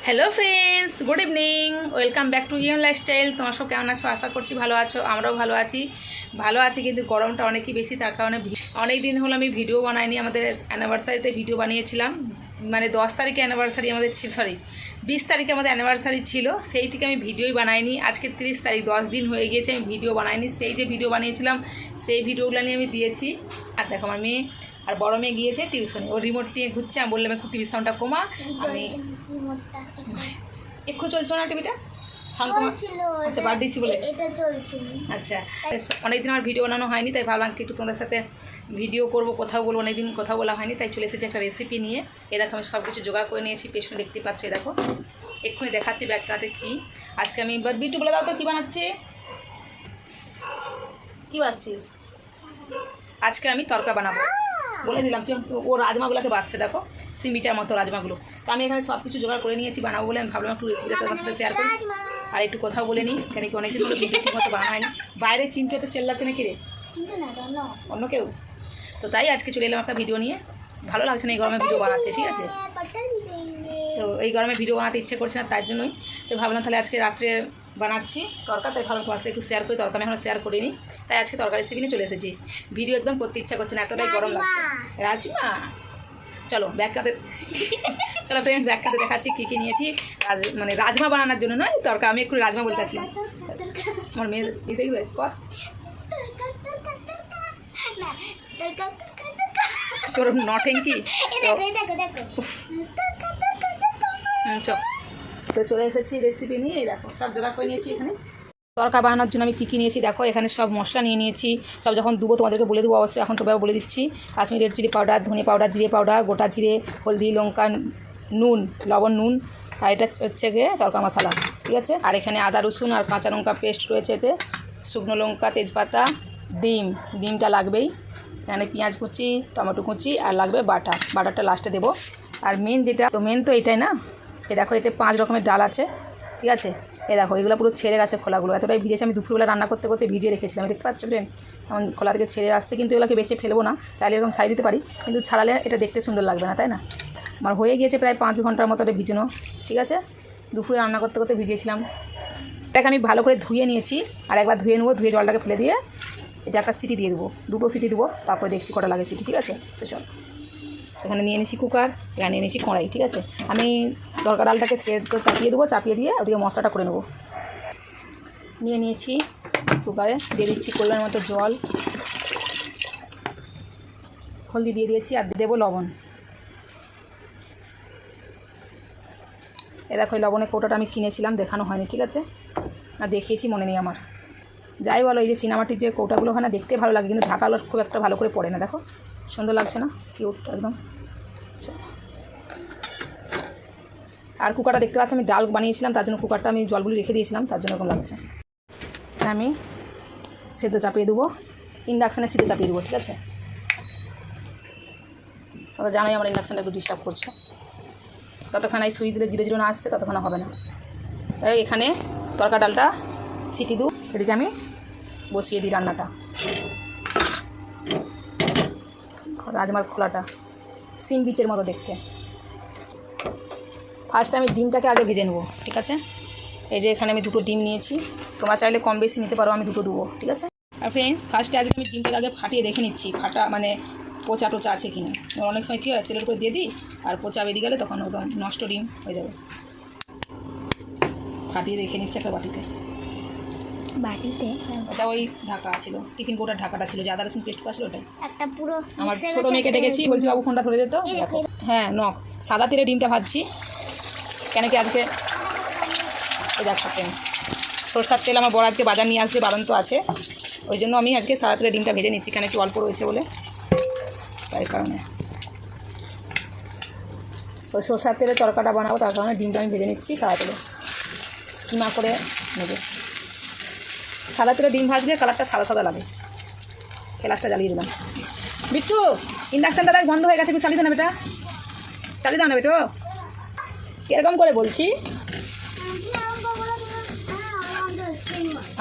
Hello friends, good evening, welcome back to Yon lifestyle. তোমার সব কেমন আছো? আশা করছি ভালো আছো। আমরাও ভালো আছি কিন্তু গরমটা অনেকই বেশি, তার কারণে অনেক দিন হলো আমি ভিডিও বানাইনি। আমাদের অ্যানিভার্সারিতে ভিডিও বানিয়েছিলাম, মানে 10 তারিখে অ্যানিভার্সারি আমাদের ছিল, সরি 20 তারিখে আমাদের অ্যানিভার্সারি ছিল। সেই থেকে আমি ভিডিওই বানাইনি। আজকে 30 তারিখ, 10 দিন হয়ে গিয়েছে আমি ভিডিও বানাইনি। সেই যে ভিডিও বানিয়েছিলাম সেই ভিডিওগুলো নিয়ে আমি দিয়েছি। আর দেখো আমার মেয়ে আর বড় মেয়ে গিয়েছে টিউশনে, ও রিমোট নিয়ে ঘুরছে। আমি বললাম একটু টিভি সাউন্ডটা কমা। আমি একটু চলছে না টিভিটা, আচ্ছা বাদ দিচ্ছি বলে আচ্ছা। অনেকদিন আমার ভিডিও বানানো হয়নি, তাই ভাবলাম আজকে একটু তোমাদের সাথে ভিডিও করবো, কোথাও বলবো, অনেকদিন কথা বলা হয়নি, তাই চলে এসেছি একটা রেসিপি নিয়ে। এরকম আমি সব কিছু জোগাড় করে নিয়েছি, পেছনে দেখতে পাচ্ছ। এ দেখো এক্ষুনি দেখাচ্ছি ব্যাগটাতে কী। আজকে আমি এবার বিট্টু বলে দাও তো কী বানাচ্ছি, কী বানাচ্ছিস? আজকে আমি তরকা বানাবো বলে দিলাম। ও রাজমাগুলোকে বাসছে, দেখো সিমিটার মতো রাজমাগুলো। তো আমি এখানে সব কিছু জোগাড় করে নিয়েছি বানাবো বলে। আমি ভাবলাম একটু রেসিপিটা তোমার সাথে শেয়ার করি আর একটু কথাও বলে নিই, কেন কি অনেকদিন ধরে ভিডিও ঠিক মতো বানানো হয়নি। বাইরে চিন্টু তো চেল্লাচ্ছে নাকি রে, অন্য কেউ? তো তাই আজকে চলে এলাম একটা ভিডিও নিয়ে। ভালো লাগছে না এই গরমে ভিডিও বানাতে, ঠিক আছে? তো এই গরমে ভিডিও বানাতে ইচ্ছে করছে না, তার জন্যই তো ভাবলাম তাহলে আজকে রাত্রে বানাচ্ছি তরকা, তাই ভাবলাম তোমার সাথে একটু শেয়ার করি। তরকা আমি এখন শেয়ার করিনি, তাই আজকে তরকারি রেসিপি নিয়ে চলে এসেছি। ভিডিও একদম করতে ইচ্ছা করছে না, এতটাই গরম লাগছে। রাজমা, চলো ব্যাগ কাতে, চলো ফ্রেন্ডস ব্যাগ কাতে দেখাচ্ছি কী কী নিয়েছি। মানে রাজমা বানানোর জন্য নয়, তরকা। আমি একটু রাজমা বলতে আছি, আমার মেয়ের দেখবে কর তোর নটেঙ্কি। চল, তো চলে এসেছি রেসিপি নিয়ে। এই দেখো সব জোগাড় করে নিয়েছি। এখানে তরকা বানানোর জন্য আমি কী কী নিয়েছি দেখো। এখানে সব মশলা নিয়ে নিয়েছি, সব যখন দেবো তোমাদেরকে বলে দেবো অবশ্যই, এখন তবে বলে দিচ্ছি। কাশ্মীরি রেড চিলি পাউডার, ধনে পাউডার, জিরে পাউডার, গোটা জিরে, হলদি, লঙ্কা, নুন, লবণ, নুন, আর এটা হচ্ছে গিয়ে তরকা মশলা, ঠিক আছে? আর এখানে আদা রসুন আর কাঁচা লঙ্কা পেস্ট রয়েছে এতে, শুকনো লঙ্কা, তেজপাতা, ডিমটা লাগবেই। এখানে পেঁয়াজ কুচি, টমেটো কুচি, আর লাগবে বাটারটা লাস্টে দেবো। আর মেন যেটা, তো মেন তো এটাই না। এ দেখো এতে 5 রকমের ডাল আছে, ঠিক আছে? এ দেখো এগুলো পুরো ছেড়ে গেছে, খোলাগুলো এতটাই ভিজেছে। আমি দুপুরবেলা রান্না করতে করতে ভিজিয়ে রেখেছিলাম, দেখতে পাচ্ছ ফ্রেন্ডস? এখন খোলা থেকে ছেড়ে আসছে, কিন্তু এগুলোকে বেছে ফেলবো না, চাইলে এরকম ছাই দিতে পারি, কিন্তু ছাড়ালে এটা দেখতে সুন্দর লাগবে না, তাই না? আমার হয়ে গিয়েছে প্রায় 5 ঘন্টার মতো এটা ভিজানো, ঠিক আছে? দুপুরে রান্না করতে করতে ভিজিয়েছিলাম। এটাকে আমি ভালো করে ধুয়ে নিয়েছি, আর একবার ধুয়ে নেবো, ধুয়ে জলটাকে ফেলে দিয়ে এটা একটা সিটি দিয়ে দেবো, 2টো সিটি দেবো, তারপরে দেখছি কটা লাগে সিটি, ঠিক আছে? তো চল, এখানে নিয়ে নিয়েছি কুকার, এখানে নিয়ে নিয়েছি কড়াই, ঠিক আছে? আমি তরকা ডালটাকে সেদ্ধ চাপিয়ে দেবো, চাপিয়ে দিয়ে ওদিকে মশলাটা করে নেবো। নিয়ে নিয়েছি কুকারে, দিয়ে দিচ্ছি পরিমাণ মতো জল, হলদি দিয়ে দিয়েছি, আর দেবো লবণ। এ দেখো এই লবণের কৌটাটা আমি কিনেছিলাম, দেখানো হয়নি, ঠিক আছে? না দেখিয়েছি, মনে নেই আমার। যাই বলো, এই যে চীনামাটির যে কৌটাগুলো হয় না, দেখতে ভালো লাগে, কিন্তু ঢাকালো খুব একটা ভালো করে পড়ে না। দেখো সুন্দর লাগছে না, কিউট একদম। আর কুকারটা দেখতে পাচ্ছি আমি ডাল বানিয়েছিলাম, তার জন্য কুকারটা আমি জলগুলি রেখে দিয়েছিলাম, তার জন্য এরকম লাগছে। আমি সেদ্ধ চাপিয়ে দেবো, ইন্ডাকশানে সিদ্ধ চাপিয়ে দেবো, ঠিক আছে? ওটা জানোই আমার ইন্ডাকশানটা একটু ডিস্টার্ব করছে, ততক্ষণ এই সুই দিলে জিরো জিরো না আসছে ততক্ষণ হবে না। তাই এখানে তরকা ডালটা সিটি দেবো, এদিকে আমি বসিয়ে দিই রান্নাটা। রাজমার খোলাটা সিম বিচের মতো দেখতে। ফার্স্টে আমি ডিমটাকে আগে ভেজে নেবো, ঠিক আছে? এই যে এখানে আমি 2টো ডিম নিয়েছি, তোমরা চাইলে কম বেশি নিতে পারো, আমি 2টো দেবো, ঠিক আছে? আর ফ্রেন্ডস ফার্স্টে আজকে আমি ডিমটাকে আগে ফাটিয়ে দেখে নিচ্ছি, ফাটা মানে পচা টোচা আছে কি না। অনেক সময় কী হয়, তেলের উপরে দিয়ে দিই আর পচা বেরিয়ে গেলে তখন একদম নষ্ট ডিম হয়ে যাবে। ফাটিয়ে দেখে নিচ্ছি একটা বাটিতে। ওটা ওই ঢাকা ছিল, টিফিন কোটার ঢাকাটা ছিল, যে আদা রসুন পেস্ট করা ছিল ওটাই। আমার ছোটো মেয়েকে ডেকেছি, বলছি বাবু ফোনটা ধরে দিত। দেখো হ্যাঁ নখ সাদা তেলে ডিমটা ভাজছি, কেন কি আজকে এই দেখো ফ্রেন্ডস সরষার তেল আমার বড় আজকে বাজার নিয়ে আসবে, বারণ তো আছে, ওই জন্য আমি আজকে সাদা তেলে ডিমটা ভেজে নিচ্ছি, কেন একটু অল্প রয়েছে বলে, তাই কারণে। ওই সরষার তেলে তরকাটা বানাবো, তার কারণে ডিমটা আমি ভেজে নিচ্ছি সাদা তেলে, কিমা করে নেবে। সাদা তেলে ডিম ভাজলে কালারটা সাদা সাদা লাগে। গ্যাসটা জ্বালিয়ে দিলাম। বিট্টু ইন্ডাকশানটা দেখ বন্ধ হয়ে গেছে, একটু চালিয়ে দাও না বেটা, চালিয়ে দাও না বেটো। কীরকম করে বলছি?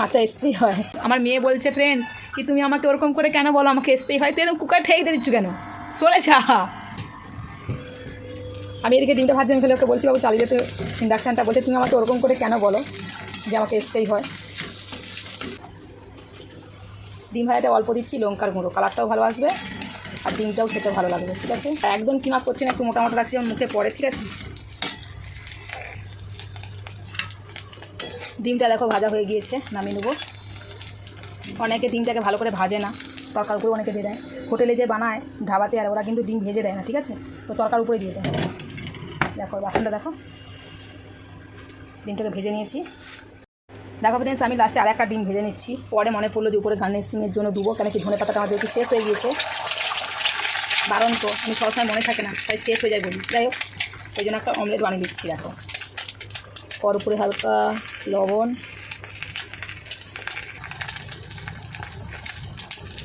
আচ্ছা আসতেই হয়। আমার মেয়ে বলছে ফ্রেন্ডস কি তুমি আমাকে ওরকম করে কেন বলো, আমাকে আসতেই হয়, তো এরকম কুকার ঠেকে দিচ্ছ কেন? সরে যা। আমি এদিকে ডিমটা ভাজি আমি ফেলে ওকে বলছি বাবু চালিয়ে যেতে ইন্ডাকশানটা, বলছে তুমি আমাকে ওরকম করে কেন বলো যে আমাকে আসতেই হয়। ডিম ভাজাটা অল্প দিচ্ছি, লঙ্কার গুঁড়ো, কালারটাও ভালো আসবে আর ডিমটাও খেতে ভালো লাগবে, ঠিক আছে। আর একদম কিমা করছি না, একটু মোটামোটা রাখছি আমার মুখে পড়ে, ঠিক আছে। ডিমটা দেখো ভাজা হয়ে গিয়েছে, নামিয়ে নেবো। অনেকে ডিমটাকে ভালো করে ভাজে না, তরকার উপরে অনেকে দিয়ে দেয়। হোটেলে যে বানায় ধাবাতে, আর ওরা কিন্তু ডিম ভেজে দেয় না, ঠিক আছে, তো তরকার উপরে দিয়ে দেয়। দেখো বাসনটা দেখো, ডিমটাকে ভেজে নিয়েছি। দেখো ফ্রেন্ডস, আমি লাস্টে আর একটা ডিম ভেজে নিচ্ছি। পরে মনে পড়লো যে উপরে গার্নিশিংয়ের জন্য দেবো, কেন কি ধনে পাতাটা আমার যেহেতু শেষ হয়ে গিয়েছে, বারণ তো আমি সবসময় মনে থাকে না, তাই শেষ হয়ে যায় বলি। যাই হোক, ওই জন্য একটা অমলেট বানিয়ে দিচ্ছি। দেখো ওর উপরে হালকা লবণ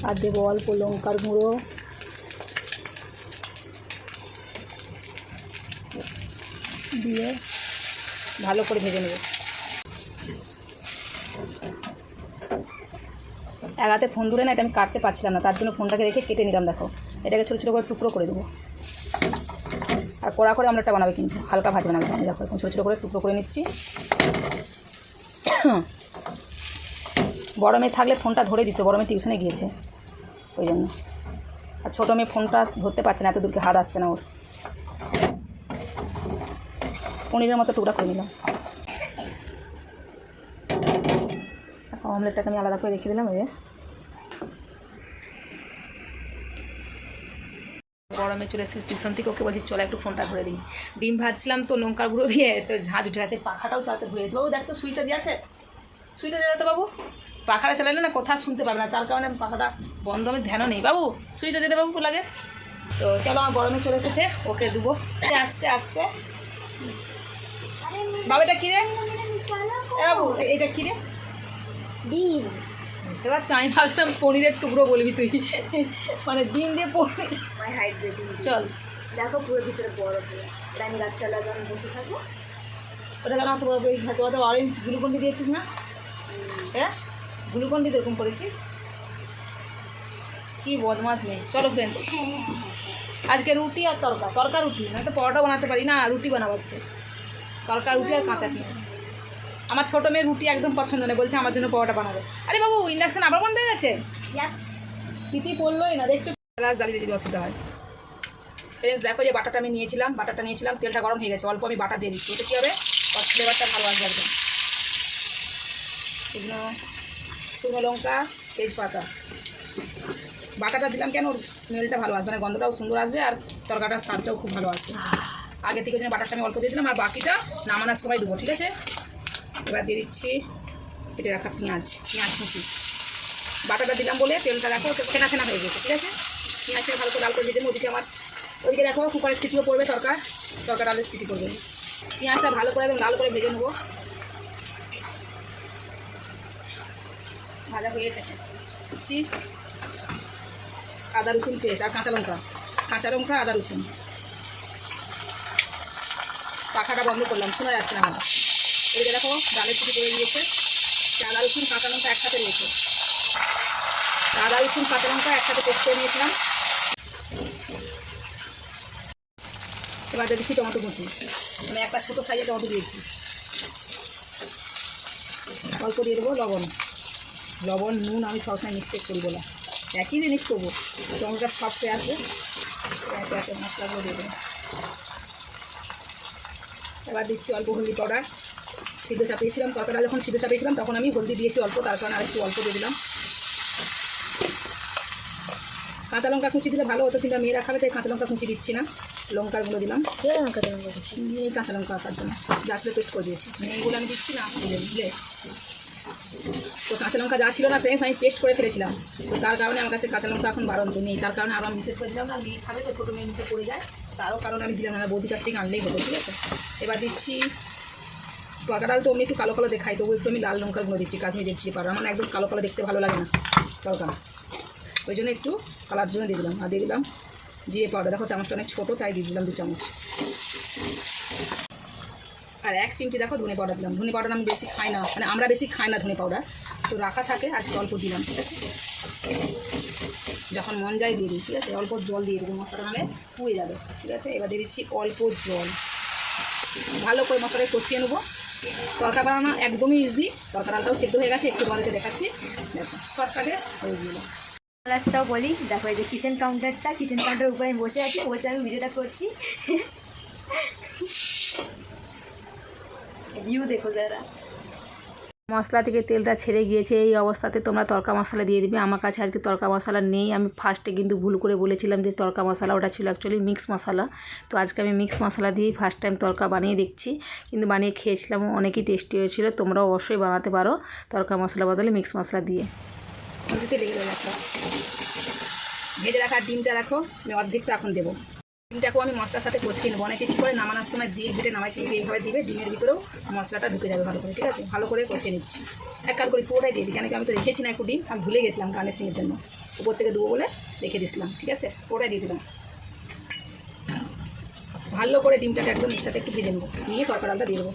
আর দেবো অল্প লঙ্কার গুঁড়ো, দিয়ে ভালো করে ভেজে নেব। এক হাতে ফোন ধরে না, এটা আমি কাটতে পারছিলাম না, তার জন্য ফোনটাকে রেখে কেটে নিলাম। দেখো এটাকে ছোটো ছোটো করে টুকরো করে দেবো, আর কড়া করে অমলেটটা বানাবে, কিন্তু হালকা ভাজবে না। দেখো এখন ছোটো ছোটো করে টুকরো করে নিচ্ছি। বড় মেয়ে থাকলে ফোনটা ধরে দিত, বড় মেয়ে টিউশনে গিয়েছে ওই জন্য, আর ছোটো মেয়ে ফোনটা ধরতে পারছে না, এত দূরকে হাত আসছে না ওর। পনিরের মতো টুকরা করে নিলাম। অমলেটটাকে আমি আলাদা করে রেখে দিলাম। গরমে চলে এসেছি টিউশন থেকে, ওকে বলছি চলে একটু ফোনটা ধরে দিই। ডিম ভাজছিলাম তো লঙ্কার গুঁড়ো দিয়ে, তো ঝাঁজ উঠে গেছে, পাখাটাও চালাতে ভুলে গেছে। বাবু দেখ তো সুইচটা দিয়ে আছে, সুইচটা দিয়ে তো বাবু, পাখাটা চালালে না কোথাও শুনতে পাবে না, তার কারণে পাখাটা বন্ধ, আমি ধ্যানও নেই। বাবু সুইচটা দিয়ে বাবু লাগে। তো চলো আমার গরমে চলে এসেছে, ওকে দেবো আস্তে আস্তে। বাবু এটা কী রে বাবু, এটা কী রে? ডিম। বুঝতে পারছো, আমি ভাবছিলাম পনিরের টুকরো বলবি তুই, মানে ডিম দিয়ে পনির। চল দেখো পুরো ভিতরে বড় হয়েছে, এটা আমি রাত্রেবেলা যখন বসে থাকবো। ওটা কেন অত বড় করে খাচ্ছি? অত অরেঞ্জ গ্লুকন্ডি দিয়েছিস না? হ্যাঁ গ্লুকন্ডি তো এরকম করেছিস, কি বদমাস নেই। চলো ফ্রেন্ডস, আজকে রুটি আর তরকা রুটি, না তো পরোটা বানাতে পারি না, রুটি বানাবো আজকে, তরকা রুটি আর কাঁচা পেঁয়াজ। আমার ছোটো মেয়ের রুটি একদম পছন্দ নেই, বলছে আমার জন্য পরোটা বানাবে। আরে বাবু ইন্ডাকশান আবার বন্ধ হয়ে গেছে, স্মৃতি পড়লোই না, দেখছো গাছ জ্বালিয়ে যদি অসুবিধা হয়। ফ্রেন্ডস দেখো যে বাটাটা আমি নিয়েছিলাম, তেলটা গরম হয়ে গেছে, অল্প আমি বাটা দিয়ে দিচ্ছি, ওটা কী হবে ফ্লেভারটা ভালো আসবে একদম। শুকনো লঙ্কা, তেজপাতা, বাটাটা দিলাম কেন, ওর স্মেলটা ভালো আসবে, মানে গন্ধটাও সুন্দর আসবে, আর তরকাটার স্বাদটাও খুব ভালো আসবে। আগে থেকে জন্য বাটারটা আমি অল্প দিয়ে দিলাম, আর বাকিটা নামানোর সময় দেবো, ঠিক আছে। এবার দিয়ে দিচ্ছি কেটে রাখা পেঁয়াজ কুচি। বাটাটা দিলাম বলে তেলটা দেখো ফেনা ফেনা হয়ে গেছে, ঠিক আছে। পেঁয়াজটা ভালো করে লাল করে দিয়ে দেবো। ওদিকে দেখো কুকারের সিটিও পড়বে, তরকার আলুর সিটি পড়বে। পেঁয়াজটা ভালো করে একদম লাল করে ভেজে নেবো। ভাজা হয়ে গেছে, দিচ্ছি আদা রসুন পেস্ট আর কাঁচা লঙ্কা আদা রসুন। পাখাটা বন্ধ করলাম, শোনা যাচ্ছে না আমার। এদিকে দেখো ডালের সিটি পড়ে গিয়েছে, আদা রসুন কাঁচা লঙ্কা একসাথে রয়েছে, আদা রসুন কাঁচা লঙ্কা একসাথে পেস্ট করে নিয়েছিলাম। এবার দিচ্ছি টমেটো কুচি, আমি একটা ছোটো সাইজে টমেটো দিয়েছি। অল্প দিয়ে দেবো লবণ নুন, আমি সবসময় মিস্টেক করি বলে, একই জিনিস করবো, টমেটোটা সফট হয়ে আসবে। একে মশলাগুলো দিয়ে দেবো। এবার দিচ্ছি অল্প হলদি পাউডার, সিদ্ধ চাপিয়েছিলাম, তরকারিটা যখন সিদ্ধ চাপিয়েছিলাম তখন আমি হলদি দিয়েছি অল্প, তার কারণে আরেকটু অল্প দিয়ে দিলাম। কাঁচা লঙ্কা কুচি দিলে ভালো হতো, কিন্তু মেয়েরা খাবে তাই কাঁচা লঙ্কা কুচি দিচ্ছি না, লঙ্কার গুঁড়ো দিলাম। কাঁচা লঙ্কা আসার জন্য যা ছিল পেস্ট করে দিয়েছি, এইগুলো আমি দিচ্ছি না বুঝলে। তো কাঁচা লঙ্কা যা ছিল না ফ্রেন্ডস, আমি পেস্ট করে ফেলেছিলাম, তো তার কারণে আমার কাছে কাঁচা লঙ্কা এখন বাড়ন্ত নেই, তার কারণে আরও আমি বিশেষ করে দিলাম না। মেয়ে খাবে তো, ছোটো মেয়ে মুখে পড়ে যায়, তারও কারণে আমি দিলাম না, বৌদিটার থেকে আনলেই হতো, ঠিক আছে। এবার দিচ্ছি তরকা ডাল, তো অমনি একটু কালো কালো দেখাই, তবু একটু আমি লাল লঙ্কার গুঁড়ো দিচ্ছি, কাশ্মীরি রেড চিলি পাউডার, আমার একদম কালো কালো দেখতে ভালো লাগে না তরকা, ওই জন্য একটু কালার জন্য দিয়ে দিলাম। আর দিয়ে দিলাম জিরে পাউডার, দেখো চামচটা অনেক ছোটো তাই দিয়ে দিলাম 2 চামচ। আর 1 চিমটি দেখো ধনে পাউডার দিলাম। ধনে পাউডার আমি বেশি খাই না, মানে আমরা বেশি খাই না ধনে পাউডার, তো রাখা থাকে আর অল্প দিলাম, ঠিক আছে। যখন মন যায় দিয়ে দিই, ঠিক আছে। অল্প জল দিয়ে দেবো, মশলাটা নাহলে পুড়ে যাবে, ঠিক আছে। এবার দিয়ে দিচ্ছি অল্প জল, ভালো করে মশলাটা কষিয়ে নেবো। তরকা বানানো একদমই ইজি। তরকা ডালটাও সেদ্ধ হয়ে গেছে, একটু বাড়িতে দেখাচ্ছি, দেখো শর্টকাটে হয়ে গেল। একটাও বলি, দেখো এই যে কিচেন কাউন্টারের উপরে আমি বসে আছি, বসে আমি ভিডিওটা করছি। ভিউ দেখো যারা। মশলা থেকে তেলটা ছেড়ে গিয়েছে, এই অবস্থাতে তোমরা তরকা মশলা দিয়ে দিবে। আমার কাছে আজকে তরকা মশলা নেই। আমি ফার্স্টে কিন্তু ভুল করে বলেছিলাম যে তরকা মশলা, ওটা ছিল অ্যাকচুয়ালি মিক্স মশলা। তো আজকে আমি মিক্স মশলা দিয়েই ফার্স্ট টাইম তরকা বানিয়ে দেখছি, কিন্তু বানিয়ে খেয়েছিলাম, অনেকই টেস্টি হয়েছিল। তোমরাও অবশ্যই বানাতে পারো তরকা মশলা বদলে মিক্স মশলা দিয়ে। ভেজে রাখা ডিমটা রাখো, আমি অর্ধেকটা এখন দেবো। ডিমটাকেও আমি মশলার সাথে কষিয়ে নেবো। অনেকে কী করে নামানোর সময় দিয়ে ঘেটে নামাই, কিন্তু এইভাবে দিবে, ডিমের ভিতরেও মশলাটা ঢুকে যাবে ভালো করে, ঠিক আছে। ভালো করে কষিয়ে নিচ্ছি, এক কাজ করে পুরোটাই দিয়ে দিই, কেন কি আমি তো রেখেছি না একটু ডিম, আমি ভুলে গেছিলাম গার্নিশিংয়ের জন্য, উপর থেকে দেবো বলে রেখে দিয়েছিলাম, ঠিক আছে। পুরোটাই দিয়ে দিলাম। ভালো করে ডিমটাকে একদম এর সাথে একটু ভেজে নেবো, নিয়ে তরকা ডালটা দিয়ে দেবো।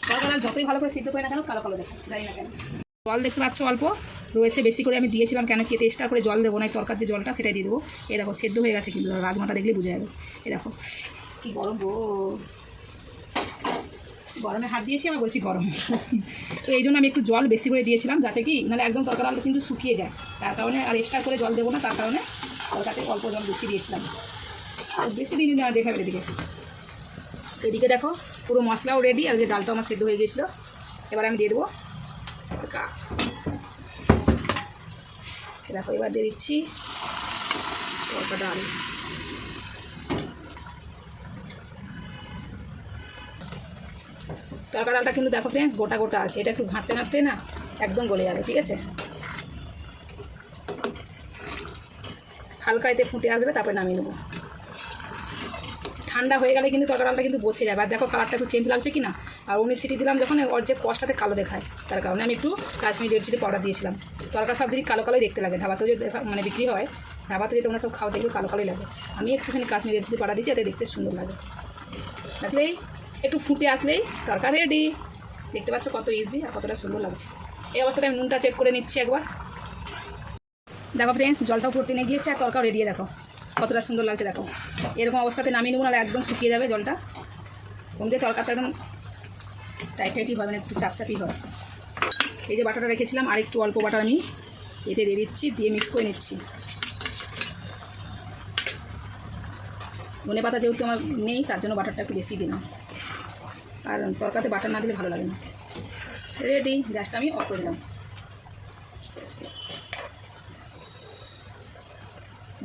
তরকা ডাল যতই ভালো করে সিদ্ধ করে না কেন কালো কালো দেখো, জানি না কেন। জল দেখতে পাচ্ছ অল্প রয়েছে, বেশি করে আমি দিয়েছিলাম, কেন কি এতে এক্সট্রা করে জল দেবো না, তরকার যে জলটা সেটাই দিয়ে দেবো। এই দেখো সেদ্ধ হয়ে গেছে, কিন্তু রাজমাটা দেখলে বুঝে যাবে। এই দেখো কি গরম গো, গরমে হাত দিয়েছি, আমি বলছি গরম। তো এই জন্য আমি একটু জল বেশি করে দিয়েছিলাম, যাতে কি নাহলে একদম তরকার ডালটা কিন্তু শুকিয়ে যায়, তার কারণে আর এক্সট্রা করে জল দেবো না, তার কারণে তরকাতে অল্প জল বেশি দিয়েছিলাম। বেশি দিন দেখাবে এদিকে। এদিকে দেখো পুরো মশলাও রেডি, আর যে ডালটা আমার সেদ্ধ হয়ে গিয়েছিলো। এবার আমি দিয়ে দেবো তরকা। দেখো এবার দিয়ে দিচ্ছি তরকা ডাল। তরকা ডালটা কিন্তু দেখো ফ্রেন্ডস গোটা গোটা আছে, এটা একটু ঘাঁটতে ঘাঁটতে না একদম গলে যাবে, ঠিক আছে। হালকা এতে ফুটে আসবে, তারপরে নামিয়ে নেবো। ঠান্ডা হয়ে গেলে কিন্তু তরকা ডালটা কিন্তু বসে যাবে। আর দেখো কালারটা একটু চেঞ্জ লাগছে কি না, আর 19 সিটি দিলাম যখন, ওর যে কষটাতে কালো দেখায়, তার কারণে আমি একটু কাশ্মীরি রেড চিলি পাউডার দিয়েছিলাম। তরকা সব দিনই কালো কালোই দেখতে লাগে, ধাবাতেও যে মানে বিক্রি হয়, ধাবাতে যে তোমরা সব খাও দেখবে কালো কালোই লাগে। আমি একটুখানি কাশ্মীরি রেড চিলি পাউডার দিয়েছি, যাতে দেখতে সুন্দর লাগে। আসলেই একটু ফুটে আসলেই তরকা রেডি। দেখতে পাচ্ছ কত ইজি আর কতটা সুন্দর লাগছে। এই অবস্থাতে আমি নুনটা চেক করে নিচ্ছি একবার। দেখো ফ্রেন্ডস জলটাও ফুটে নিয়ে গিয়েছে, আর তরকাও রেডি, দেখো কতটা সুন্দর লাগছে। দেখো এরকম অবস্থাতে নামিয়ে নেবো, নাহলে একদম শুকিয়ে যাবে জলটা। তোমাদের তরকাটা একদম টাইট টাইটই হবে না, একটু চাপচাপই হবে। এই যে বাটারটা রেখেছিলাম, আর একটু অল্প বাটার আমি এতে দিয়ে দিচ্ছি, দিয়ে মিক্স করে নিচ্ছি। ধনে পাতা যেহেতু আমার নেই, তার জন্য বাটারটা একটু বেশি দিলাম, আর তরকাতে বাটার না দিলে ভালো লাগে না। রেডি, গ্যাসটা আমি অফ করে দিলাম।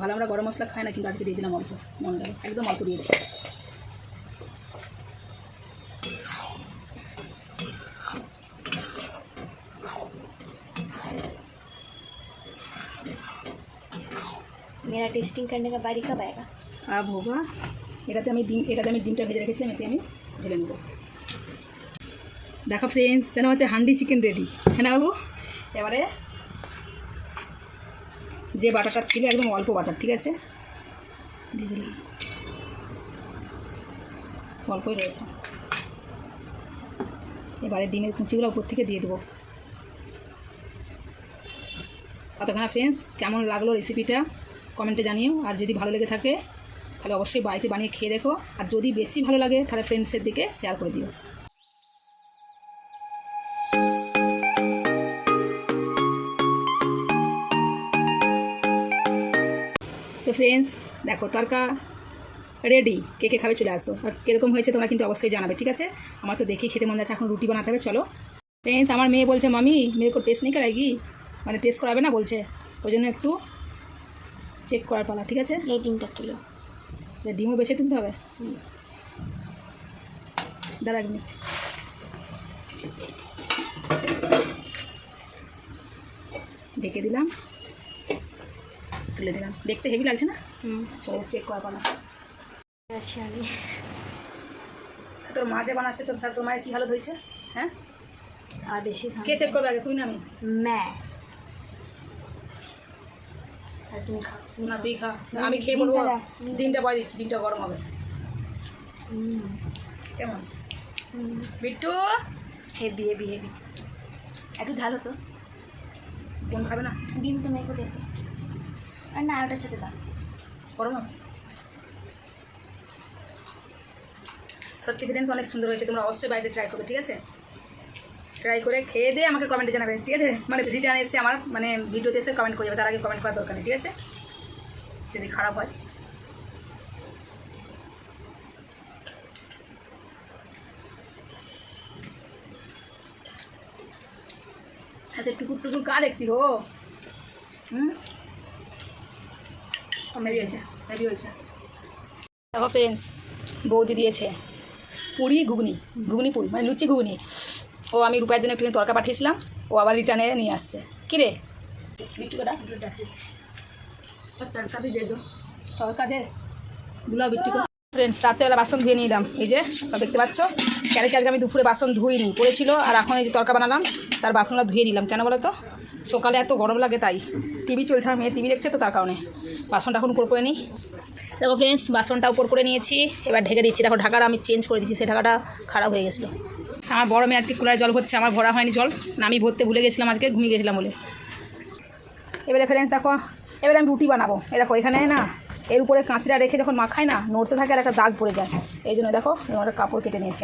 ভালো আমরা গরম মশলা খাই না, কিন্তু আজকে দিয়ে দিলাম অল্প, মনে লাগে একদম অল্প দিয়েছি। मेरा टेस्टिंग करने का बारी कब आएगा? अब होगा। এটাতে আমি ডিমটা ভেজে রেখেছিলাম, এতে আমি ঢেলে নেবো। দেখো ফ্রেন্ডস যেন হচ্ছে হান্ডি চিকেন রেডি, হ্যাঁ না বাবু। এবারে যে বাটারটা ছিল একদম অল্প বাটার, ঠিক আছে, দিয়ে দিলাম, অল্পই রয়েছে। এবারে ডিমের কুচিগুলো উপর থেকে দিয়ে দেবো। কতক্ষণ ফ্রেন্ডস কেমন লাগলো রেসিপিটা কমেন্টে জানিও, আর যদি ভালো লেগে থাকে তাহলে অবশ্যই বাড়িতে বানিয়ে খেয়ে দেখো, আর যদি বেশি ভালো লাগে তাহলে ফ্রেন্ডসের দিকে শেয়ার করে দিও। তো ফ্রেন্ডস দেখো তরকা রেডি, কে কে খাবে চলে আসো, আর কীরকম হয়েছে তোমরা কিন্তু অবশ্যই জানাবে, ঠিক আছে। আমার তো দেখেই খেতে মন যাচ্ছে, এখন রুটি বানাতে হবে। চলো ফ্রেন্ডস, আমার মেয়ে বলছে মামি মেরে কো টেস্ট নেই করাইগি, মানে টেস্ট করাবে না বলছে, ওই জন্য একটু চেক করার পালা, ঠিক আছে। এই ডিমটা তুলো, ডিমও বেশি তুলতে হবে, দাঁড়া 1 মিনিট। ঢেকে দিলাম, তুলে দিলাম। দেখতে হেভি লাগছে না? চলো চেক করার পালা। আচ্ছা আমি তোর মা যে বানাচ্ছে, তোর তোর মায়ের কী হালত হয়েছে? হ্যাঁ, আর বেশি কে চেক করবে আগে, তুই না আমি? আর তুমি খাও না তুই খা, আমি খেয়ে বলবো। ডিমটা বয় দিচ্ছি, ডিমটা গরম হবে। কেমন বিট্টু? Heavy heavy heavy. একটু ঝাল হতো। কোন খাবে না? ডিম তো মেখে দেবে। আর না ওটার সাথে দাও। করো না। সত্যি ফ্রেন্ডস অনেক সুন্দর হয়েছে, তোমরা অবশ্যই বাড়িতে ট্রাই করবে, ঠিক আছে? ট্রাই করে খেয়ে দিয়ে আমাকে কমেন্টে জানাবে, ঠিক আছে? মানে রিটার্ন এসে আমার মানে ভিডিওতে এসে কমেন্ট করে যাবে, তার আগে কমেন্ট করার দরকার নেই, ঠিক আছে? যদি খারাপ হয়। ऐसे टुकुर टुकुर कहाँ देखती हो? मैं भी अच्छा देखो फ्रेंड्स, বৌদি দিয়েছে পুরি ঘুগনি, ঘুগনি পুরি মানে লুচি ঘুগনি। ও আমি রূপার জন্য একটু তরকা পাঠিয়েছিলাম, ও আবার রিটার্নে নিয়ে আসছে। কী রে বিট্টু কটা তরকা भी दे दो, তরকা দে বুলা বিট্টু। ফ্রেন্ডস রাত্রেবেলা বাসন ধুয়ে নিলাম, এই যে সব দেখতে পাচ্ছ। কেন কি আজকে আমি দুপুরে বাসন ধুইনি, পড়েছিল, আর এখন এই যে তরকা বানালাম তার বাসনটা ধুয়ে নিলাম। কেন বলো তো? সকালে এত গরম লাগে তাই। টিভি চলছে, আমার মেয়ে টিভি দেখছে তো তার কারণে বাসনটা এখন উপর করে নিই। দেখো ফ্রেন্ডস বাসনটা উপর করে নিয়েছি, এবার ঢেকে দিচ্ছি। দেখো ঢাকাটা আমি চেঞ্জ করে দিচ্ছি, সে ঢাকাটা খারাপ হয়ে গেছিলো। আমার বড় মেয়ে আজকে কুলার জল ভরছে, আমার ভরা হয়নি জল, না আমি ভরতে ভুলে গেছিলাম, আজকে ঘুমিয়ে গেছিলাম বলে। এবারে ফ্রেন্ডস দেখো, এবারে আমি রুটি বানাবো। এ দেখো এখানে না এর উপরে কাঁচিটা রেখে যখন মাখাই না নড়তে থাকে আর একটা দাগ পড়ে যায়, এই জন্য দেখো একটা কাপড় কেটে নিয়েছি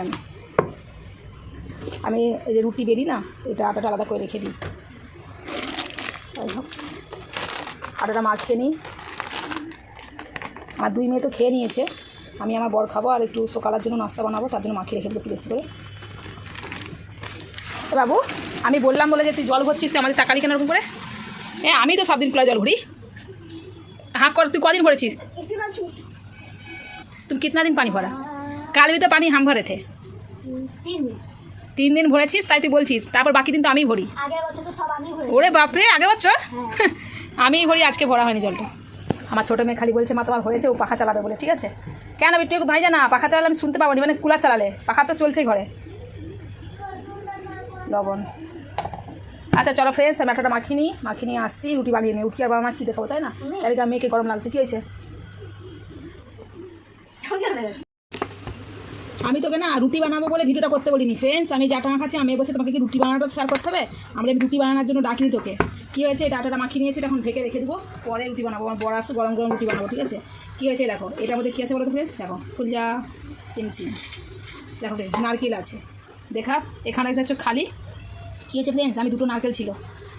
আমি এই যে রুটি বেরি না, এটা আটাটা আলাদা করে রেখে দিই। আটাটা মাখিয়ে নিই। আমার দুই মেয়ে তো খেয়ে নিয়েছে, আমি আমার বর খাবো আর একটু সকালের জন্য নাস্তা বানাবো, তার জন্য মাখিয়ে রেখে দেবো একটু বেশি করে। বাবু আমি বললাম বলে যে তুই জল ভরছিস, তুই আমাদের টাকালি কেন এরকম করে? হ্যাঁ আমি তো সব দিন কুলায় জল ভরি। हाँ कर, तू कौन भरे? तुम कितना दिन पानी भरा? कल भी तो पानी हम भरे थे। 3 दिन भरेছিস তাই তুই বলছিস, তারপর বাকি দিন তো আমি ভরি। ওরে বাপরে, আগের বছর আমি ভরি, আজকে ভরা হয়নি জলটা। আমার ছোটো মেয়ে খালি বলছে মা তোমার হয়েছে, ও পাখা চালাবে বলে। ঠিক আছে কেন বিট্টু একটু দাঁড়িয়ে না, পাখা চালালে আমি শুনতে পাবো না, মানে কুলার চালালে, পাখা তো চলছেই ঘরে। লবণ। আচ্ছা চলো ফ্রেন্ডস, আমি একটা মাখিয়ে নিয়ে আসছি, রুটি বানিয়ে নিই। রুটি আর বানার কী দেখাবো তাই না? এদিকে মেয়েকে গরম লাগছে। কী হয়েছে? আমি তোকে না রুটি বানাবো বলে ভিডিওটা করতে বলিনি ফ্রেন্ডস, আমি যে আটা মাখাচ্ছি আমি বসে তোমাকে কি রুটি বানানোটা শেয়ার করতে হবে? আমরা রুটি বানানোর জন্য ডাকিনি তোকে। কী হয়েছে, এটা আটাটা মাখিয়ে নিয়েছি, এখন ঢেকে রেখে দেবো, পরে রুটি বানাবো। আমার বড় আসো গরম গরম রুটি বানাবো, ঠিক আছে? কী হয়েছে দেখো, এটার মধ্যে কী আছে বলো তো ফ্রেন্ডস? দেখো ফুলজা সিম দেখো ফ্রেন্ডস, নারকেল আছে দেখা, এখানে দেখছো খালি। কী হয়েছে ফ্রেন্ডস, আমি 2টো নারকেল ছিল,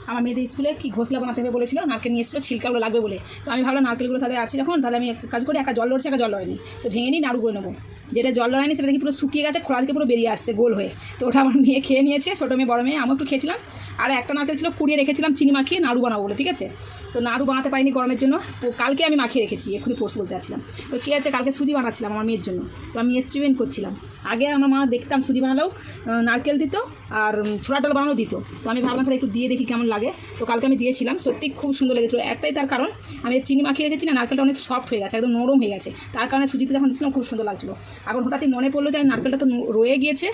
আমার মেয়েদের স্কুলে কি ঘোষলা বানাতে হবে বলেছিল, নারকেল নিয়ে এসেছিলো, ছিলকাগুলো লাগবে বলে। তো আমি ভাবলাম নারকেলগুলো তাহলে আছে যখন, তাহলে আমি কাজ করি, একা জল লড়ছে একা জল লড়েনি, তো ভেঙে নিই নাড়ু করে নেবো। যেটা জল লড়ায়নি সেটা দেখি পুরো শুকিয়ে গেছে, খোলা থেকে পুরো বেরিয়ে আসছে গোল হয়ে। তো ওটা আমার মেয়ে খেয়ে নিয়েছে, ছোটো মেয়ে বড় মেয়ে, আমি একটু খেয়েছিলাম। আর একটা নারকেল ছিল কুড়িয়ে রেখেছিলাম চিনি মাখিয়ে নাড়ু বানাবো বলে, ঠিক আছে? তো নাড়ু বানাতে পারিনি গরমের জন্য, কালকে আমি মাখিয়ে রেখেছি, এক্ষুনি কোর্স বলতে যাচ্ছিলাম। তো কী আছে, কালকে সুজি বানাচ্ছিলাম আমার মেয়ের জন্য, তো আমি এক্সপেরিমেন্ট করছিলাম। আগে আমার মা দেখতাম সুজি বানালেও নারকেল দিত আর ছোলা ডাল বানানো দিত, তো আমি ভাবলাম তাহলে একটু দিয়ে দেখি কেমন লাগে। তো কালকে আমি দিয়েছিলাম, সত্যি খুব সুন্দর লেগেছিলো। একটাই তার কারণ, আমি চিনি মাখিয়ে রেখেছি না, নারকেলটা অনেক সফট হয়ে গেছে, একদম নরম হয়ে গেছে, তার কারণে সুজিতে যখন দিচ্ছিলাম খুব সুন্দর লাগছিলো। এখন হঠাৎই মনে পড়লো যে নারকেলটা তো রয়ে গিয়েছে,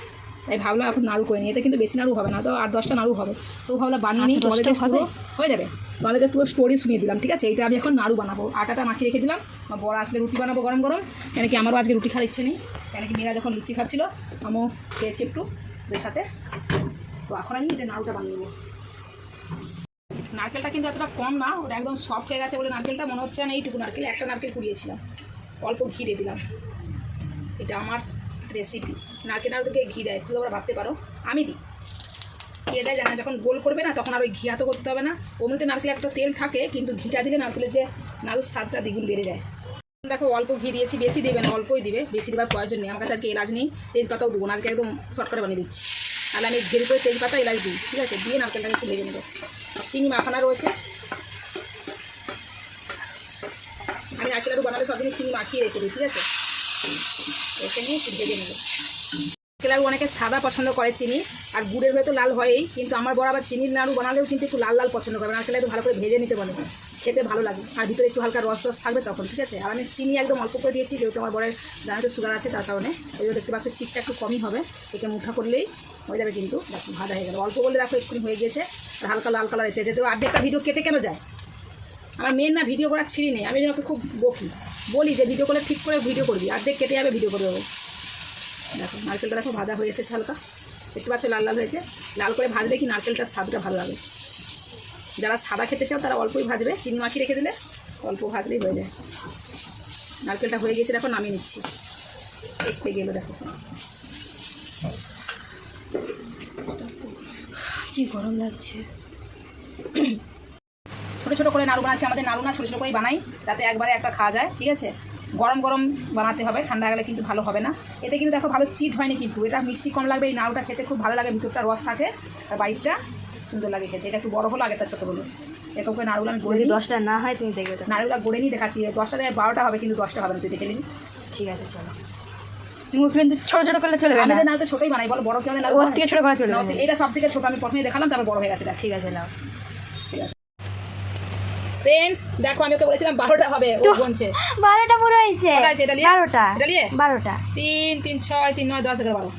তাই ভাবলাম এখন নাড়ু করে নিই। এতে কিন্তু বেশি নাড়ু হবে না, তো 8-10টা নাড়ু হবে। তো ভাবলাম বানিয়ে নিই, তোমাদেরকে পুরো হয়ে যাবে, তোমাদেরকে পুরো স্টোরি শুনিয়ে দিলাম, ঠিক আছে? এইটা আমি এখন নাড়ু বানাবো, আটাটা মাখিয়ে রেখে দিলাম। আমার বড় আসলে রুটি বানাবো গরম গরম, কেন কি আমারও আজকে রুটি খাওয়ার ইচ্ছে নেই, কেন কি মেয়েরা যখন লুচি খাচ্ছিলো আমিও খেয়েছি একটু ওদের সাথে। তো এখন আমি এটা নাড়ুটা বানিয়ে নেবো। নারকেলটা কিন্তু এতটা কম না, ওটা একদম সফট হয়ে গেছে বলে নারকেলটা মনে হচ্ছে না এইটুকু নারকেল, একটা নারকেল কুড়িয়েছিলাম, অল্প ঘি দিয়ে দিলাম। এটা আমার রেসিপি, নারকেল নাড়ু থেকে ঘি দেয়, খুব তোমরা ভাবতে পারো, আমি দিই ঘি দেয় জানা, যখন গোল করবে না তখন আর ওই ঘি হাতে করতে হবে না। ওমনিতে নারকেল একটা তেল থাকে, কিন্তু ঘিটা দিলে নারকেলের যে নাড়ুর স্বাদটা দ্বিগুণ বেড়ে যায়। দেখো অল্প ঘি দিয়েছি, বেশি দেবে না, অল্পই দিবে, বেশি দেওয়ার প্রয়োজন নেই। আমার কাছে আজকে এলাচ নেই, তেজপাতাও দেবো না, আজকে একদম শর্টকাটে বানিয়ে দিচ্ছি। তাহলে আমি ঘেরি করে তেজপাতা এলাচ দিই, ঠিক আছে? দিয়ে নারকেলটাকে একটু ভেজে নেবো। চিনি মাখানা রয়েছে, আমি নারকেল নাড়ু বানালে সব জিনিস চিনি মাখিয়ে রেখে দিই, ঠিক আছে? রেখে নিয়ে একটু ভেজে নেবো। নারকেল নাড়ু অনেকে সাদা পছন্দ করে চিনি, আর গুড়ের হয়তো লাল হয়ই, কিন্তু আমার বড় আবার চিনির নাড়ু বানালেও কিন্তু একটু লাল লাল পছন্দ করে। নারকেল একটু ভালো করে ভেজে নিতে বলে, খেতে ভালো লাগে, আর ভিতরে একটু হালকা রস রস থাকবে তখন, ঠিক আছে? আর আমি চিনি একদম অল্প করে দিয়েছি, যেহেতু আমার বড়ের জানাতে সুগার আছে, তার কারণে ওই দেখতে পাচ্ছ চিকটা একটু কমই হবে, এটা মুঠা করলেই হয়ে যাবে। কিন্তু দেখো ভাজা হয়ে গেল, অল্প বললে দেখো এক্ষুনি হয়ে গিয়েছে, আর হালকা লাল কালার এসেছে। তো অর্ধেকটা ভিডিও কেটে কেন যায়? আমার মেয়ের না ভিডিও করার ছিঁড়ি নেই, আমি ওকে খুব বলি যে ভিডিও করলে ঠিক করে ভিডিও করবি, অর্ধেক কেটে যাবে ভিডিও করে দেবো। দেখো নারকেলটা দেখো ভাজা হয়ে এসেছে হালকা, দেখতে পাচ্ছ লাল লাল হয়েছে। লাল করে ভাজলে কি নারকেলটার স্বাদটা ভালো লাগে। যারা সাদা খেতে চাও তারা অল্পই ভাজবে, চিনি মাখিয়ে রেখে দিলে অল্প ভাজলেই হয়ে যায়। নারকেলটা হয়ে গেছে দেখো, নামিয়ে নিচ্ছি। দেখতে গেলো দেখো কি গরম লাগছে। ছোটো ছোটো করে নাড়ু বানাচ্ছি, আমাদের নাড়ু না ছোটো ছোটো করেই বানাই, যাতে একবারে একটা খাওয়া যায়, ঠিক আছে। গরম গরম বানাতে হবে, ঠান্ডা গেলে কিন্তু ভালো হবে না। এতে কিন্তু দেখো ভালো চিট হয়নি, কিন্তু এটা মিষ্টি কম লাগবে। এই নাড়ুটা খেতে খুব ভালো লাগে, ভিতরটা রস থাকে আর বাইরটা সুন্দর লাগে খেতে। এটা একটু বড়ো হলো, আগেটা ছোটো হলো। এরকম করে নাড়ুগুলো আমি গড়ে যদি নিই। 10টা না হয় তুমি দেখবে তো। নাড়ুগুলো গড়ে নিই, দেখাচ্ছি। 10টা জায়গায় 12টা হবে, কিন্তু 10টা হবে না, তুই দেখে নিবি। ঠিক আছে চলো। তুমি কিন্তু ছোটো ছোটো করলে চলে আমাদের নাড়ু তো ছোটোই বানাই, বলো বড় কেমন নাড়ু ওর থেকে ছোটো করা চলে না, এটা সব থেকে ছোটো। আমি প্রথমে দেখালাম, তারপর বড় হয়ে গেছে। দেখ ঠিক আছে নাও। ঠিক আছে ফ্রেন্ডস, দেখো আমি ওকে বলেছিলাম 12টা হবে, ও বলছে 12টা পুরো হয়েছে। কটা আছে এটা নিয়ে? 12টা। এটা নিয়ে 12টা। 3 3 6 3 9 10 11 12।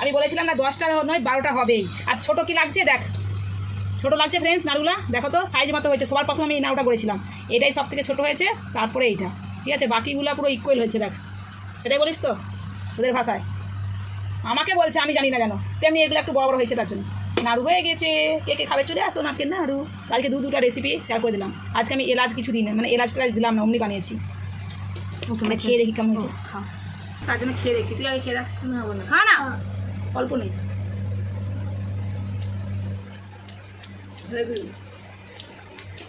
আমি বলেছিলাম না 10টা নয় 12টা হবেই। আর ছোট কি লাগছে দেখ, ছোট লাগছে ফ্রেন্ডস নাড়ুগুলা, দেখো তো সাইজ মতো হয়েছে। সবার প্রথমে আমি এই নাড়ুটা করেছিলাম, এটাই সব থেকে ছোটো হয়েছে, তারপরে এইটা, ঠিক আছে। বাকিগুলো পুরো ইকুয়াল হয়েছে, দেখ। সেটাই বলিস তো তোদের ভাষায়, আমাকে বলছে, আমি জানি না জানো। তেমনি এগুলো একটু বড় বড় হয়েছে, তার জন্য নাড়ু হয়ে গেছে। কে কে খাবে চলে আসো নারকেল নাড়ু। আজকে দুটা রেসিপি শেয়ার করে দিলাম। আজকে আমি এলাচ কিছু দিই না, মানে এলাচ টেলাচ দিলাম না, অমনি বানিয়েছি। মানে খেয়ে দেখি কেমন হয়েছে, খাও। তার জন্য খেয়ে দেখছি। তুই আগে খেয়ে দেখ। খা না, অল্প নেই। হেভি,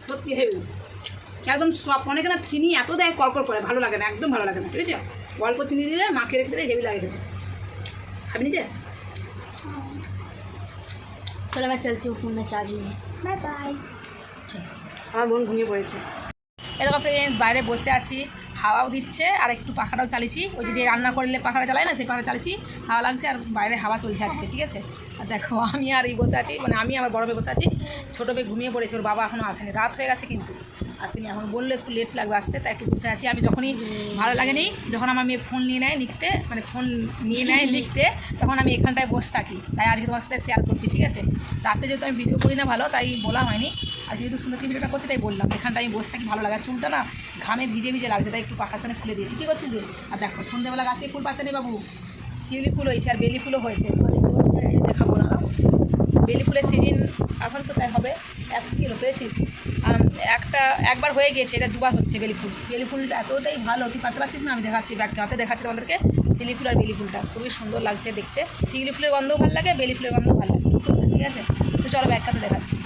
সত্যি হেভি একদম। সব অনেকে না চিনি এত দেয়, কড়কড় করে, ভালো লাগে না, একদম ভালো লাগে না, ঠিক আছে। অল্প চিনি দিলে মাখিয়ে রেখে দিলে হেভি লাগে খেতে। খাবি নিজে? চলো मैं चलती हूँ, फोन में चार्ज नहीं है। Bye bye. আমার বোন ঘুমিয়ে পড়েছে। এরকম ফ্রেন্ডস বাইরে বসে আছি, হাওয়াও দিচ্ছে আর একটু পাখাটাও চালিয়েছি। ওই যে রান্না করলে পাখাটা চালাই না, সেই পাখা চালিয়েছি, হাওয়া লাগছে আর বাইরে হাওয়া চলছে আজকে, ঠিক আছে। আর দেখো আমি আর এই বসে আছি, মানে আমি আমার বড় মেয়ে বসে আছি। ছোটো মেয়ে ঘুমিয়ে পড়েছে, ওর বাবা এখনও আসেনি, রাত হয়ে গেছে কিন্তু আসেনি। এখন বললে একটু লেট লাগবে আসতে, তাই একটু বসে আছি। আমি যখনই ভালো লাগেনি, যখন আমার মেয়ে ফোন নিয়ে নেয় লিখতে, মানে ফোন নিয়ে নেয় লিখতে, তখন আমি এখানটায় বসে থাকি। তাই আজকে তোমার সাথে শেয়ার করছি, ঠিক আছে। রাতে যেহেতু আমি ভিডিও করি না ভালো, তাই বলা হয়নি। আর যেহেতু সুন্দর ভিডিওটা করছি তাই বললাম, এখানটা আমি বসে থাকি, ভালো লাগে। আর চুলটা না ঘামে ভিজে ভিজে লাগছে, তাই একটু পাখার সামনে খুলে দিয়েছি। কী করছিস তুই? আর দেখো সন্ধ্যেবেলা গাছে ফুল পাচ্ছে না বাবু, শিউলি ফুল হয়েছে আর বেলি ফুলও হয়েছে, দেখাবো না। বেলি ফুলের সিজন এখন তো তাই হবে। 1 কিলো পেয়েছিস? একবার হয়ে গিয়েছে, এটা 2বার হচ্ছে বেলি ফুল। বেলি ফুলটা এতটাই ভালো, তুই পারতে পারছিস না, আমি দেখাচ্ছি, হাতে দেখাচ্ছি তোমাদেরকে। শিউলি ফুল আর বেলি ফুলটা খুবই সুন্দর লাগছে দেখতে। শিউলি ফুলের গন্ধও ভালো লাগে, বেলি ফুলের গন্ধও ভালো লাগে, ঠিক আছে। তো চলো ব্যাগটাতে দেখাচ্ছি।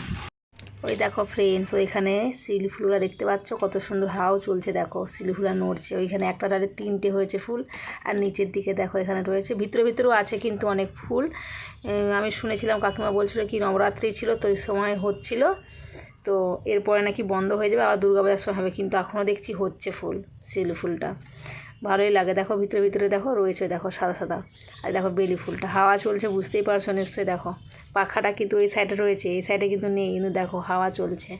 ওই দেখো ফ্রেন্ডস, ওইখানে শিউলি ফুলগুলো দেখতে পাচ্ছ, কত সুন্দর হাওয়া চলছে। দেখো শিউলি ফুল নড়ছে। ওইখানে একটা ডালে 3টে হয়েছে ফুল, আর নিচের দিকে দেখো এখানে রয়েছে, ভিতরেও আছে কিন্তু অনেক ফুল। আমি শুনেছিলাম কাকিমা বলছিল কি নবরাত্রি ছিল তো ওই সময় হচ্ছিল, তো এরপরে নাকি বন্ধ হয়ে যাবে, আবার দুর্গাপূজার সময় হবে, কিন্তু এখনও দেখছি হচ্ছে ফুল। শিউলি ফুলটা ভালোই লাগে। দেখো ভিতরে দেখো রয়েছে, দেখো সাদা সাদা। আর দেখো বেলি ফুলটা হাওয়া চলছে, বুঝতেই পারছো নিশ্চয়ই। দেখো পাখাটা কিন্তু ওই সাইডে রয়েছে, এই সাইডে কিন্তু নেই, কিন্তু দেখো হাওয়া চলছে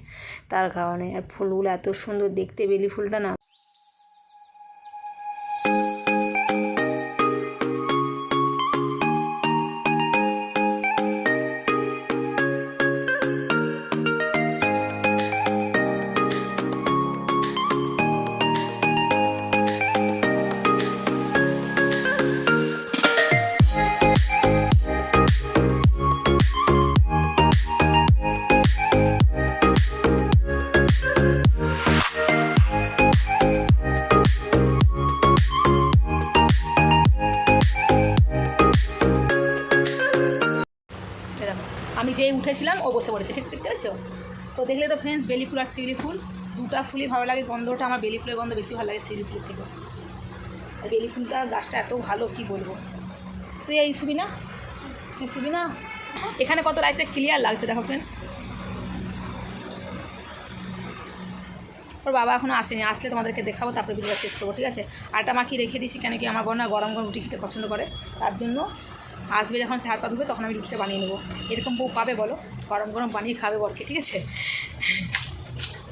তার কারণে। আর ফুলগুলো এত সুন্দর দেখতে, বেলি ফুলটা না। আমি যেই উঠেছিলাম ও বসে পড়েছে, ঠিক দেখতে পাচ্ছ তো। দেখলে তো ফ্রেন্ডস, বেলি ফুল আর শিউলি ফুল দুটা ফুলই ভালো লাগে। গন্ধটা আমার বেলি ফুলের গন্ধ বেশি ভালো লাগে শিউলি ফুল থেকে। আর বেলি ফুলটা গাছটা এত ভালো, কি বলবো। তুই এই শুবি না, তুই শুবি না। এখানে কত লাইটটা ক্লিয়ার লাগছে দেখো ফ্রেন্ডস। ওর বাবা এখনও আসেনি, আসলে তোমাদেরকে দেখাবো, তারপরে ভিডিওটা শেষ করবো, ঠিক আছে। আটা মাখিয়ে রেখে দিচ্ছি, কেন কি আমার বোন না গরম গরম রুটি খেতে পছন্দ করে, তার জন্য আসবে যখন সে হাত পা ধুবে তখন আমি রুটিটা বানিয়ে নেবো। এরকম বউ পাবে বলো, গরম গরম বানিয়ে খাবে বরকে, ঠিক আছে।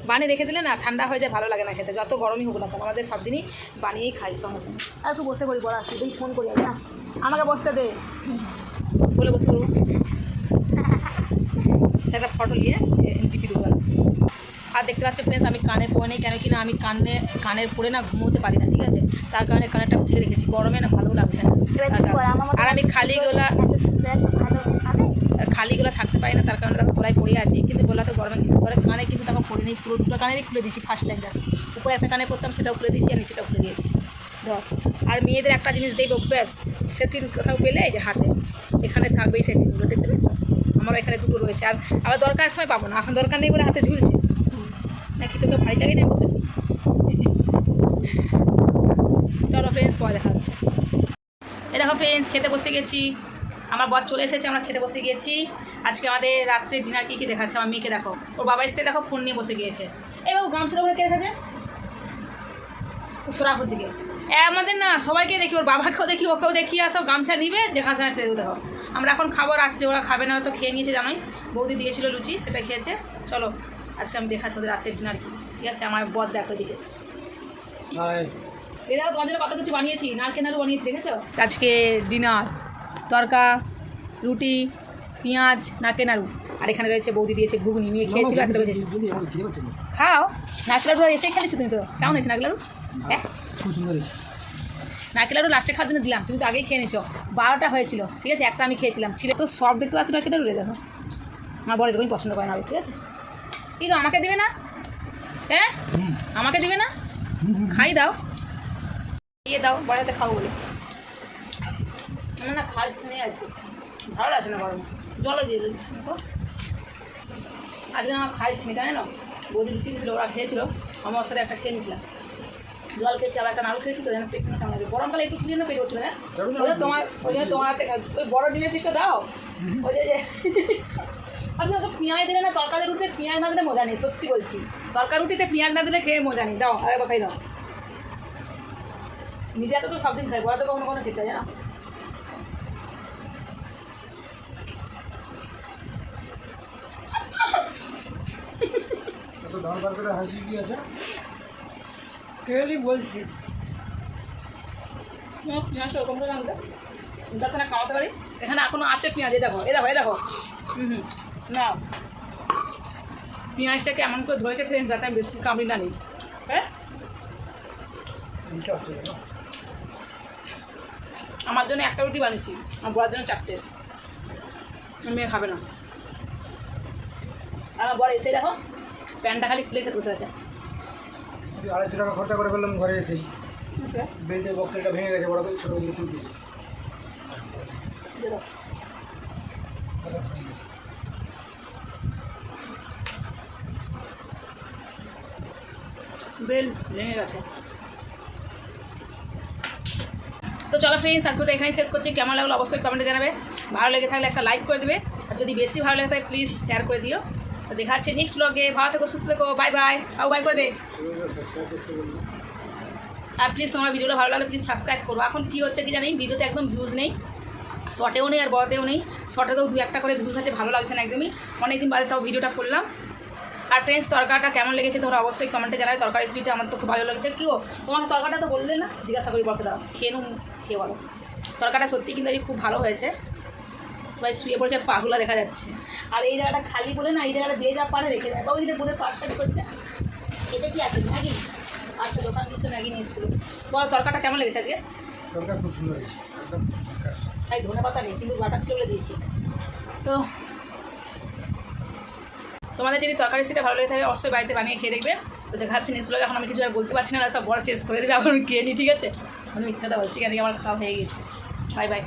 বানিয়ে রেখে দিলে না ঠান্ডা হয়ে যায়, ভালো লাগে না খেতে, যত গরমই হোক না কেন। আমাদের সব দিনই বানিয়েই খাই সঙ্গে সঙ্গে। আর একটু বসে করি, বড় আসছি, তুই ফোন করি না, আমাকে বসতে দে বলে বসে করবো। একটা ফটো নিয়ে টিপি দেবো। আর দেখতে পাচ্ছ ফ্রেন্ডস আমি কানে পরে নেই, কেন কি না আমি কানের পরে না ঘুমোতে পারি না, ঠিক আছে, তার কারণে কানেরটা খুলে রেখেছি, গরমে না ভালো লাগছে না। আর আমি খালি গলা থাকতে পারি না, তার কারণে দেখো গলায় পড়ে আছে, কিন্তু গলা তো গরমে কিছু করে, কানে কিন্তু তখন পরে নেই, পুরো দুটো কানেরই খুলে দিয়েছি ফার্স্ট টাইম। দেখো উপরে একটা কানে পরতাম সেটাও খুলে দিয়েছি আর নিচেটাও খুলে দিয়েছি। ধর আর মেয়েদের একটা জিনিস দেখবো ব্যাস, সেফটিন কোথাও পেলে এই যে হাতে এখানে থাকবে এই সেফটিনগুলো, দেখতে পাচ্ছ আমারও এখানে দুটো রয়েছে। আর আবার দরকার সময় পাবো না, এখন দরকার নেই বলে হাতে ঝুলছে নাকি, তোকে ভারী লাগে নিয়ে বসেছি। চলো ফ্রেন্ডস পরে দেখা হচ্ছে। এই দেখো ফ্রেন্ডস খেতে বসে গেছি, আমার বর চলে এসেছে, আমরা খেতে বসে গিয়েছি। আজকে আমাদের রাত্রে ডিনার কী কী দেখাচ্ছে আমার মেয়েকে দেখো, ওর বাবা এসে দেখো ফোন নিয়ে বসে গিয়েছে। এই বাবু গামছাটা ওরা কে রেখেছে সোরাপুর দিকে, আমাদের না সবাইকে দেখি, ওর বাবাকেও দেখি ওকেও দেখি, আসো গামছা নিবে যেখানে সেখানে ফেলে দেখো। আমরা এখন খাবো রাত্রে, ওরা খাবে না, তো খেয়ে নিয়েছে জানোই, বৌদি দিয়েছিল লুচি সেটা খেয়েছে। চলো আজকে আমি দেখাচ্ছি ওদের রাত্রের ডিনার কি, ঠিক আছে। আমার বর দেখো দিকে এরাও তোমাদের কত কিছু বানিয়েছি, নারকেল নাড়ু বানিয়েছি দেখেছো। আজকে ডিনার তরকা, রুটি, পেঁয়াজ, নারকেল নাড়ু, আর এখানে রয়েছে বৌদি দিয়েছে ঘুগনি, নিয়ে খেয়েছিল একটা বেজেছে। খাও নারকেল নাড়ু এসে খেলেছি তুমি তো, কেমন হয়েছে নারকেল নাড়ু? হ্যাঁ নারকেল নাড়ু লাস্টে খাওয়ার জন্য দিলাম, তুমি তো আগেই খেয়ে নিছো, 12টা হয়েছিল, ঠিক আছে, একটা আমি খেয়েছিলাম, ছিল তো সব দেখতে পাচ্ছ নারকেল নাড়ু, দেখো আমার বড় এরকমই পছন্দ করে না, ঠিক আছে। কি গো আমাকে দিবে না? হ্যাঁ আমাকে দিবে না? খাই দাও, দিয়ে দাও, বাড়িতে খাবো বলে। না খাচ্ছি নেই আজকে, ভালো লাগছে না গরমে, জলও দিয়ে দিল আজকে আমার খাইছি না, জানো বৌদি লুচি দিয়েছিল, ওরা খেয়েছিল, আমার সাথে একটা খেয়ে নিয়েছিলাম, জল খেয়েছি, আবার একটা নাড়ু খেয়েছি, তো যেন পেট কেমন লাগে, গরমকালে একটু জন্য পেট হচ্ছিল না, ওই জন্য তোমার ওই বড় ডিমের পিসটা দাও, ওই যে আপনি ওকে পেঁয়াজ দিলে না, তরকারি রুটিতে পেঁয়াজ না দিলে মজা নেই, সত্যি বলছি, তরকারি রুটিতে পেঁয়াজ না দিলে খেয়ে মজা নেই, দাও আরেকবার খাই দাও। নিজে এত তো সব দিন খাই, বড় তো কখনো কখনো খেতে হয় জানো। হাসি কি আছে বলছি পেঁয়াজটা ওরকম করে রাখবে যাতে না খাওয়াতে পারি, এখানে এখনো আছে পেঁয়াজ, এই দেখো এই দেখো এই দেখো না পেঁয়াজটাকে এমন করে ধরেছে ফ্রেন্ড যাতে আমি বেশি কামড়ি না নিই। হ্যাঁ আমার জন্য একটা রুটি বানিয়েছি, আমার বড়ার জন্য 4টে, মেয়ে খাবে না। আমার বড় এসে দেখো প্যান্টটা খালি খুলে খেতে বসে আছে, 250 টাকা খরচা করে ফেললাম ঘরে এসেই, বেল্টের বক্সটা ভেঙে গেছে, বড় করে ছোটো করে তুলতেছি। বেল ভেঙে গেছে। তো চলো ফ্রেন্ডস আজকে এখানেই শেষ করছি, কেমন লাগলো অবশ্যই কমেন্টে জানাবে, ভালো লেগে থাকলে একটা লাইক করে দেবে, আর যদি বেশি ভালো লেগে থাকে প্লিজ শেয়ার করে দিও। তো দেখা হচ্ছে নেক্সট ব্লগে, ভালো থেকো সুস্থ থেকো, বাই বাই, আও বাই করে দে। আর প্লিজ তোমার ভিডিওটা ভালো লাগলে প্লিজ সাবস্ক্রাইব করো। এখন কী হচ্ছে কি জানি, ভিডিওতে একদম ভিউজ নেই, শর্টেও নেই আর বড়তেও নেই, শর্টেতেও 2-1টা করে ভিউজ আছে, ভালো লাগছে না একদমই, অনেকদিন বাদে তাও ভিডিওটা করলাম। আর ফ্রেন্ডস তরকারিটা কেমন লেগেছে তোমরা অবশ্যই কমেন্টে জানাবে, তরকারি রেসিপিটা আমার তো খুব ভালো লেগেছে। কী ও তোমার তরকারিটা তো বললে না, জিজ্ঞাসা করি বলতে দাও, খেয়ে বলো তরকারিটা সত্যি কিন্তু খুব ভালো হয়েছে। সবাই শুয়ে পড়েছে, পাগুলা দেখা যাচ্ছে, আর এই জায়গাটা খালি বলে না, এই জায়গাটা যে যা পারে রেখে দেয়, বা ওই যে বলে পার্সেল করছে, এতে কি আছে ম্যাগি? আচ্ছা দোকান কিছু ম্যাগি নিয়ে এসেছিলো। বলো তরকারিটা কেমন লেগেছে আজকে? তরকারি খুব সুন্দর হয়েছে, একদম তাই ধনে পাতা নেই কিন্তু বাটার ছিল বলে দিয়েছি। তো তোমাদের যদি তরকারি সেটা ভালো লেগে থাকে অবশ্যই বাড়িতে বানিয়ে খেয়ে দেখবে। তো দেখা যাচ্ছে নেক্সট ব্লগে, এখন আমি কিছু আর বলতে পারছি না, সব বড় শেষ করে দেবে, এখন খেয়ে নিই, ঠিক আছে, আমি মিথ্যাটা বলছি কেন আমার খাওয়া হয়ে গেছে। Bye bye.